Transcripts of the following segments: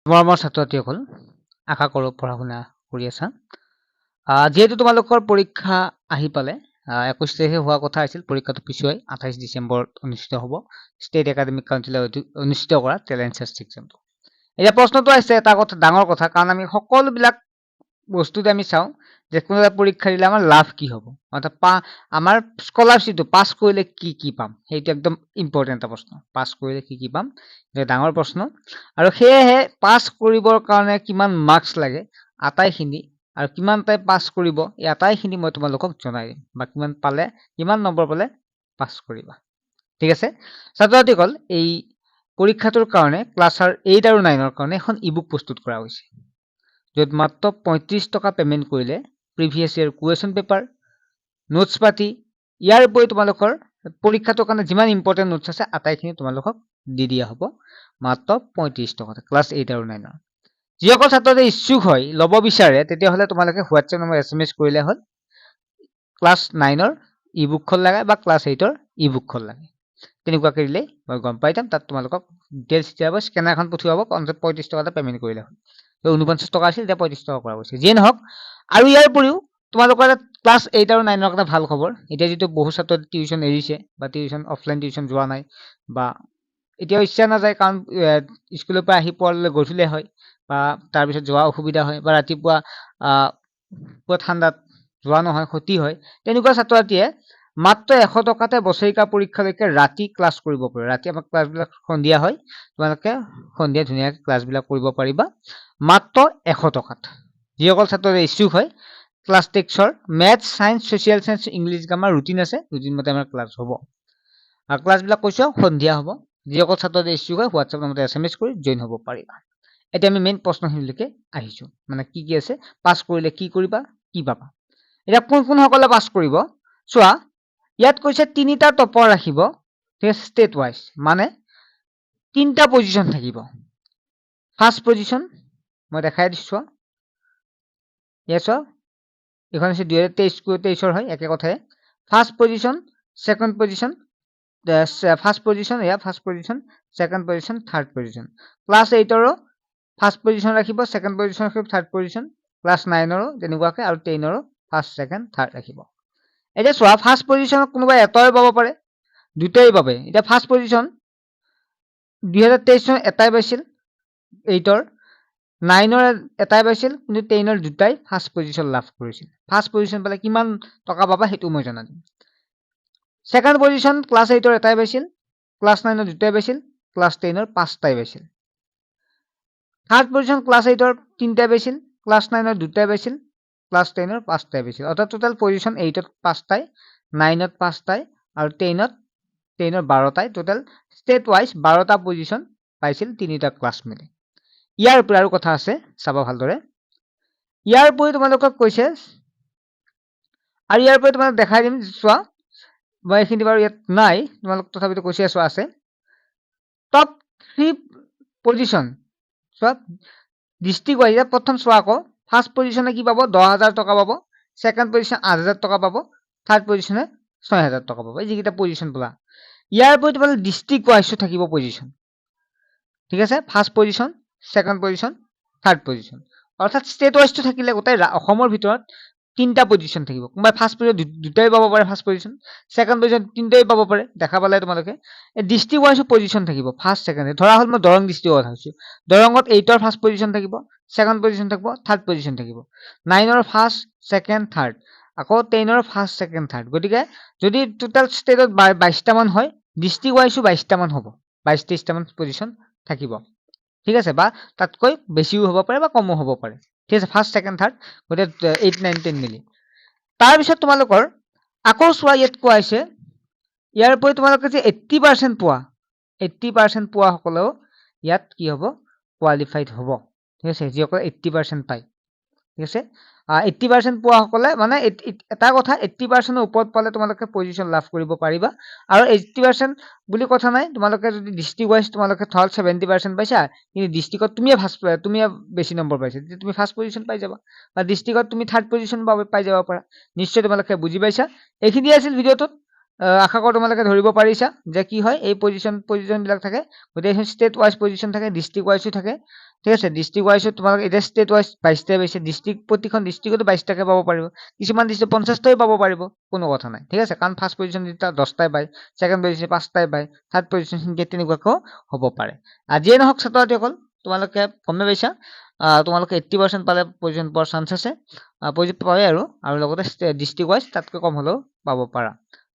মৰমৰ ছাত্ৰ-ছাত্ৰীসকল, আশা কৰোঁ পঢ়া-শুনা কৰি আছা। যিহেতু তোমালোকৰ পৰীক্ষা আহি পালে, 21 তাৰিখে হোৱা কথা আছিল, পৰীক্ষাটো পিছুৱাই 28 ডিচেম্বৰত অনুষ্ঠিত হ'ব। ষ্টেট একাডেমিক কাউন্সিলে অনুষ্ঠিত কৰা টেলেণ্ট চাৰ্চ এক্সামটো। এতিয়া প্ৰশ্নটো আহিছে এটা কথা, ডাঙৰ কথা, কাৰণ আমি সকলোবিলাক বস্তুতে আমি চাওঁ যে কোনো এটা পৰীক্ষা দিলে আমাৰ লাভ কি হ'ব, অৰ্থাৎ আমাৰ স্কলাৰশ্বিপটো পাছ কৰিলে কি কি পাম, সেইটো একদম ইম্পৰ্টেণ্ট এটা প্ৰশ্ন। পাছ কৰিলে কি কি পাম, সেইটো ডাঙৰ প্ৰশ্ন। আৰু সেয়েহে পাছ কৰিবৰ কাৰণে কিমান মাৰ্কছ লাগে আটাইখিনি, আৰু কিমান টাইম পাছ কৰিব এই আটাইখিনি মই তোমালোকক জনাই দিম, বা কিমান পালে, কিমান নম্বৰ পালে পাছ কৰিবা। ঠিক আছে, ছাত্ৰ-ছাত্ৰীসকল, এই পৰীক্ষাটোৰ কাৰণে ক্লাছৰ 8 আৰু 9ৰ কাৰণে এখন ইবুক প্ৰস্তুত কৰা হৈছে, য'ত মাত্ৰ 35 টকা পে'মেণ্ট কৰিলে previous year question paper, notes পাতি, ইয়াৰ উপৰি তোমালোকৰ পৰীক্ষাটোৰ কাৰণে যিমান ইম্পৰ্টেণ্ট নোটছ আছে আটাইখিনি তোমালোকক দি দিয়া হ'ব মাত্ৰ 35 টকাতে, ক্লাছ 8 আৰু 9ৰ। যিসকল ছাত্ৰই ইচ্ছুক হয়, ল'ব বিচাৰে, তেতিয়াহ'লে তোমালোকে হোৱাটছএপ নম্বৰ SMS কৰিলে হ'ল, ক্লাছ 9ৰ ই বুকখন লাগে বা ক্লাছ 8ৰ ই বুকখন লাগে। তেনেকুৱাকৈ দিলেই মই গম পাই যাম, তাত তোমালোকক ডিটেইলছ দিয়া হ'ব, স্কেনাৰখন পঠিয়াব, 35 টকা এটা পে'মেণ্ট কৰিলে হ'ল। 49 টকা আছিল, এতিয়া 35 টকা কৰা হৈছে। যিয়ে নহওক, আৰু ইয়াৰ উপৰিও তোমালোকৰ ক্লাছ 8 আৰু 9ৰ এটা ভাল খবৰ, এতিয়া যিটো বহু ছাত্ৰই টিউশ্যন এৰিছে, বা টিউশ্যন অফলাইন টিউশ্যন যোৱা নাই, বা এতিয়াও ইচ্ছা নাযায়, কাৰণ স্কুলৰ পৰা আহি পোৱালৈ গধূলি হয়, বা তাৰপিছত যোৱা অসুবিধা হয়, বা ৰাতিপুৱা পুৱা ঠাণ্ডাত যোৱা নহয়, ক্ষতি হয়। তেনেকুৱা ছাত্ৰ-ছাত্ৰীয়ে মাত্ৰ 100 টকাতে বছৰেকীয়া পৰীক্ষালৈকে ৰাতি ক্লাছ কৰিব পাৰে। ৰাতি আমাৰ ক্লাছবিলাক সন্ধিয়া হয়, তোমালোকে সন্ধিয়া ধুনীয়াকৈ ক্লাছবিলাক কৰিব পাৰিবা মাত্ৰ 100 টকাত। যিসকল ছাত্ৰই ইচ্ছুক হয়, ক্লাছ 10ৰ maths, science, social science, English, grammar routine আছে, ৰুটিন মতে আমাৰ ক্লাছ হ'ব। আৰু ক্লাছবিলাক কৈছো সন্ধিয়া হ'ব। যিসকল ছাত্ৰই ইচ্ছুক হয়, হোৱাটছএপ নম্বৰতে SMS কৰি জইন হ'ব পাৰিবা। এতিয়া আমি মেইন প্ৰশ্নখিনিলৈকে আহিছো, মানে কি কি আছে, পাছ কৰিলে কি কৰিবা, কি পাবা। এতিয়া কোনসকলে পাছ কৰিব চোৱা, ইয়াত কৈছে 3টা টপাৰ ৰাখিব, ঠিক আছে, ষ্টেট ৱাইজ, মানে 3টা পজিশ্যন থাকিব। ফাৰ্ষ্ট পজিশ্যন মই দেখাই দিছো, ইয়াত এইখন হৈছে 2023-24 হয়, একে কথাই। First position, second position, first position, এয়া first position, second position, third position. Class 8ৰো ফাৰ্ষ্ট পজিশ্যন ৰাখিব, ছেকেণ্ড পজিশ্যন ৰাখিব, থাৰ্ড পজিশ্যন। ক্লাছ 9ৰো তেনেকুৱাকৈ, আৰু 10ৰো ফাৰ্ষ্ট, ছেকেণ্ড, থাৰ্ড ৰাখিব। এতিয়া চোৱা, ফাৰ্ষ্ট পজিশ্যনত কোনোবাই এটাই পাব পাৰে, দুটাই পাবে। এতিয়া ফাৰ্ষ্ট পজিশ্যন 2023 চনত এটাই পাইছিল 8ৰ, 9ৰ এটাই পাইছিল, কিন্তু 10ৰ দুটাই ফাৰ্ষ্ট পজিশ্যন লাভ কৰিছিল। ফাৰ্ষ্ট পজিশ্যন পালে কিমান টকা পাবা সেইটো মই জনাই দিম। ছেকেণ্ড পজিশ্যন ক্লাছ 8ৰ এটাই পাইছিল, ক্লাছ 9ৰ দুটাই পাইছিল, ক্লাছ 10ৰ 5টাই পাইছিল। থাৰ্ড পজিশ্যন ক্লাছ 8ৰ 3টাই পাইছিল, ক্লাছ 9ৰ দুটাই পাইছিল, ক্লাছ 10ৰ 5টাই পাইছিল। অৰ্থাৎ টোটেল পজিশ্যন 8ত 5টাই, 9ত 5টাই, আৰু 10ৰ 12টাই, টোটেল ষ্টেট ৱাইজ 12টা পজিশ্যন পাইছিল 3টা ক্লাছ মিলি। ইয়াৰ উপৰি আৰু কথা আছে, চাবা ভালদৰে। ইয়াৰ উপৰি তোমালোকক কৈছে, আৰু ইয়াৰ উপৰি তোমালোক দেখাই দিম, চোৱা মই এইখিনি বাৰু ইয়াত নাই, তোমালোক তথাপিতো কৈছে চোৱা আছে। টপ 3 পজিশ্যন চোৱা, ডিষ্ট্ৰিক্ট ৱাইজ। প্ৰথম চোৱা আকৌ, ফাৰ্ষ্ট পজিশ্যনে কি পাব, 10,000 টকা পাব, ছেকেণ্ড পজিশ্যন 8,000 টকা পাব, থাৰ্ড পজিশ্যনে 6,000 টকা পাব। এই যিকেইটা পজিশ্যন পালা, ইয়াৰ উপৰি তোমালোক ডিষ্ট্ৰিক্ট ৱাইজো থাকিব পজিশ্যন, ঠিক আছে। First position, second position, third position, অৰ্থাৎ ষ্টেট ৱাইজটো থাকিলে গোটেই অসমৰ ভিতৰত 3টা পজিশ্যন থাকিব। কোনোবাই ফাৰ্ষ্ট পজিশ্যন দুটাই পাব পাৰে, ফাৰ্ষ্ট পজিশ্যন, ছেকেণ্ড পজিশ্যন 3টাই পাব পাৰে, দেখা পালে তোমালোকে। এই ডিষ্ট্ৰিক্ট ৱাইজো পজিশ্যন থাকিব, ফাৰ্ষ্ট ছেকেণ্ড। ধৰা হ'ল মই দৰং ডিষ্ট্ৰিক্টৰ কথা কৈছো, দৰঙত 8ৰ ফাৰ্ষ্ট পজিশ্যন থাকিব, ছেকেণ্ড পজিশ্যন থাকিব, থাৰ্ড পজিশ্যন থাকিব, 9ৰ ফাৰ্ষ্ট, ছেকেণ্ড, থাৰ্ড, আকৌ 10ৰ ফাৰ্ষ্ট, ছেকেণ্ড, থাৰ্ড। গতিকে যদি টোটেল ষ্টেটত 22টা মান হয়, ডিষ্ট্ৰিক্ট ৱাইজো 22টা মান হ'ব, 22-23টা মান পজিশ্যন থাকিব, ঠিক আছে। বা তাতকৈ বেছিও হ'ব পাৰে বা কমো হ'ব পাৰে, ঠিক আছে। ফাৰ্ষ্ট, ছেকেণ্ড, থাৰ্ড, গতিকে 8, 9, 10 মিলি। তাৰপিছত তোমালোকৰ আকৌ চোৱা, ইয়াত কোৱা হৈছে, ইয়াৰ উপৰি তোমালোকে যে 80% পোৱা, 80% পোৱা সকলেও ইয়াত কি হ'ব, কোৱালিফাইড হ'ব, ঠিক আছে। যিসকলে 80% পায়, ঠিক আছে। 80% পোৱা সকলে মানে এটা কথা, 80%ৰ ওপৰত পালে তোমালোকে পজিশ্যন লাভ কৰিব পাৰিবা। আৰু 80% বুলি কথা নাই, তোমালোকে যদি ডিষ্ট্ৰিক্ট ৱাইজ তোমালোকে ধৰ 70% পাইছা, কিন্তু ডিষ্ট্ৰিক্টত তুমিয়ে বেছি নম্বৰ পাইছা, তেতিয়া তুমি ফাৰ্ষ্ট পজিশ্যন পাই যাবা, বা ডিষ্ট্ৰিক্টত তুমি থাৰ্ড পজিশ্যন পাই যাব পাৰা। নিশ্চয় তোমালোকে বুজি পাইছা। এইখিনি আছিল ভিডিঅ'টোত। আশা কৰোঁ তোমালোকে ধৰিব পাৰিছা যে কি হয়, এই পজিশ্যন বিলাক থাকে, গোটেইখিনি ষ্টেট ৱাইজ পজিশ্যন থাকে, ডিষ্ট্ৰিক্ট ৱাইজো থাকে, ঠিক আছে। ডিষ্ট্ৰিক্ট ৱাইজত তোমালোকে এতিয়া ষ্টেট ৱাইজ 22টাই পাইছে, ডিষ্ট্ৰিক্ট প্ৰতিখন ডিষ্ট্ৰিক্টতো 22টাকে পাব পাৰিব, কিছুমান ডিষ্ট্ৰিক্ট 50টাই পাব পাৰিব, কোনো কথা নাই। ঠিক আছে, কাৰণ ফাৰ্ষ্ট পজিশ্যন যেতিয়া 10টাই পায়, ছেকেণ্ড পজিশ্যন 5টাই পায়, থাৰ্ড পজিশ্যন তেনেকুৱাকেও হ'ব পাৰে। যিয়ে নহওক ছাত্ৰ ছাত্ৰীসকল, তোমালোকে গমে পাইছা, তোমালোকে 80% পালে পজিশ্যন পোৱাৰ চান্স আছে, পজিশ্যন পায় আৰু লগতে ডিষ্ট্ৰিক্ট ৱাইজ তাতকৈ কম হ'লেও পাব পাৰা।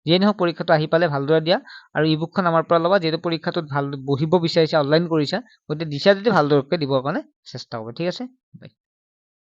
যিয়ে নহওক পৰীক্ষাটো আহি পালে ভালদৰে দিয়া, আৰু ই বুকখন আমাৰ পৰা ল'বা, যিহেতু পৰীক্ষাটোত ভাল বহিব বিচাৰিছা, অনলাইন কৰিছা, গতিকে দিছা যদি ভালদৰে দিবৰ কাৰণে চেষ্টা কৰিবা। ঠিক আছে, বাই।